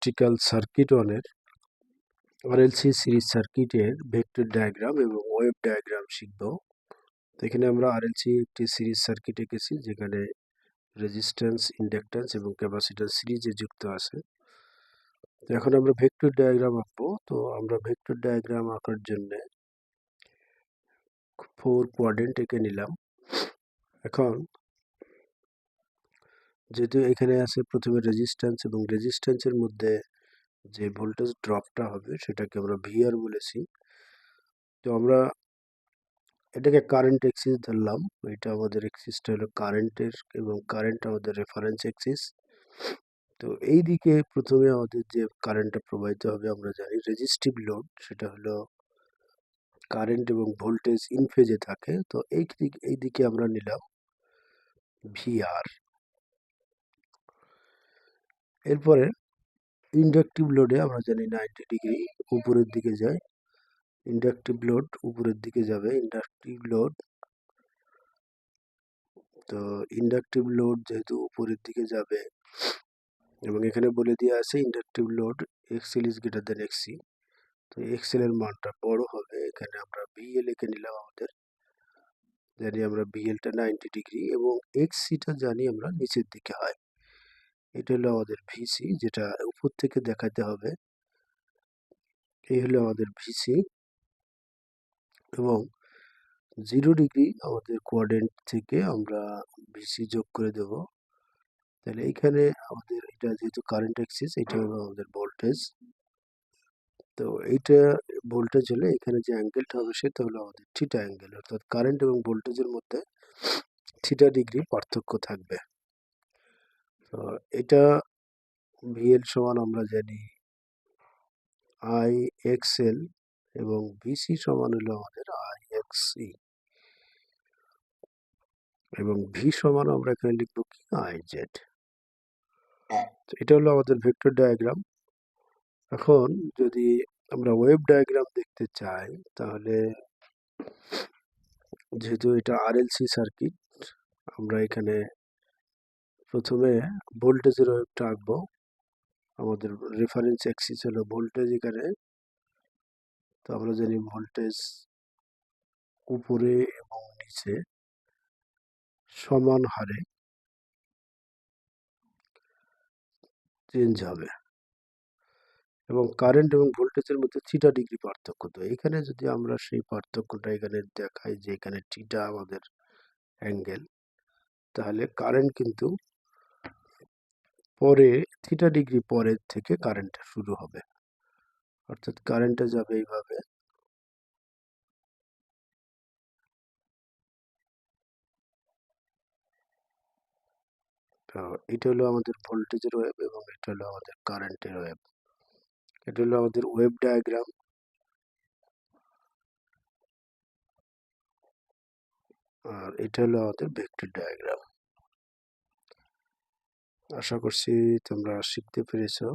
Electrical circuit ওয়ানের RLC series সার্কিটের vector diagram এবং ওয়েভ ডায়াগ্রাম শিখব। তো এখানে আমরা আরএলসি একটি সিরিজ সার্কিট এঁকেছি, যেখানে রেজিস্ট্যান্স, ইন্ডাকট্যান্স এবং ক্যাপাসিট্যান্স সিরিজে যুক্ত আছে। তো এখন আমরা ভেক্টর ডায়াগ্রাম আঁকবো। তো আমরা ভেক্টর ডায়াগ্রাম আঁকার জন্য 4 কোয়াড্রেন্ট এঁকে নিলাম। এখন যেহেতু এখানে আছে প্রথমে রেজিস্ট্যান্স, এবং রেজিস্ট্যান্সের মধ্যে যে ভোল্টেজ ড্রপটা হবে সেটাকে আমরা ভিআর বলেছি। তো আমরা এটাকে কারেন্ট এক্সিস ধরলাম। এটা আমাদের এক্সিসটা হলো কারেন্টের, এবং কারেন্ট আমাদের রেফারেন্স এক্সিস। তো এই দিকে প্রথমে আমাদের যে কারেন্টটা প্রবাহিত হবে, আমরা জানি রেজিস্টিভ লোড, সেটা হলো কারেন্ট এবং ভোল্টেজ ইন ফেজে থাকে। তো এই দিকে আমরা নিলাম ভিআর। এরপরে ইন্ডাকটিভ লোডে আমরা জানি 90 ডিগ্রি উপরের দিকে যায়। ইন্ডাকটিভ লোড উপরের দিকে যাবে। ইন্ডাকটিভ লোড যেহেতু উপরের দিকে যাবে, এবং এখানে বলে দেওয়া আছে inductive load XL is greater than XC. তো এক্সএল এর মানটা বড় হবে। এখানে আমরা বিএল লিখে নিলাম। আমাদের জানি আমরা বিএলটা 90 ডিগ্রি, এবং এক্সসিটা জানি আমরা নিচের দিকে হয়। এটা হলো আমাদের ভিসি, যেটা উপর থেকে দেখাতে হবে। এই হলো আমাদের ভিসি, এবং 0 ডিগ্রি আমাদের কোয়াড্রেন্ট থেকে আমরা ভিসি যোগ করে দেব। তাহলে এইখানে আমাদের এটা যেহেতু কারেন্ট এক্সিস, এটা হলো আমাদের ভোল্টেজ। তো এইটা ভোল্টেজ হলে এখানে যে অ্যাঙ্গেলটা হবে সেটা হলো আমাদের থিটা অ্যাঙ্গেল, অর্থাৎ কারেন্ট এবং ভোল্টেজের মধ্যে থিটা ডিগ্রি পার্থক্য থাকবে। তো এটা ভিএল সমান আমরা জানি আই এক্সএল, এবং ভিসি সমান হলো আমাদের আই এক্সই, এবং ভি সমান আমরা এখানে লিখবো কি আই জেড। এটা হলো আমাদের ভেক্টর ডায়াগ্রাম। এখন যদি আমরা ওয়েভ ডায়াগ্রাম দেখতে চাই, তাহলে যেহেতু এটা আরএলসি সার্কিট, আমরা এখানে প্রথমে ভোল্টেজের ওয়েভটা আঁকবো। আমাদের রেফারেন্স অ্যাক্সিস হলো ভোল্টেজ এখানে। তো আমরা জানি ভোল্টেজ উপরে এবং নিচে সমান হারে চেঞ্জ হবে, এবং কারেন্ট এবং ভোল্টেজের মধ্যে থিটা ডিগ্রি পার্থক্য। তো এখানে যদি আমরা সেই পার্থক্যটা এখানে দেখাই, যে এখানে থিটা আমাদের অ্যাঙ্গেল, তাহলে কারেন্ট কিন্তু পরে থিটা ডিগ্রি পরের থেকে কারেন্টটা শুরু হবে, অর্থাৎ কারেন্টটা যাবে এইভাবে। তো এটা হলো আমাদের ভোল্টেজের ওয়েভ, এবং এটা হলো আমাদের কারেন্টের ওয়েভ। এটা হলো আমাদের ওয়েভ ডায়াগ্রাম। আর এটা হলো আমাদের ভেক্টর ডায়াগ্রাম। আশা করছি তোমরা শিখতে পেরেছো।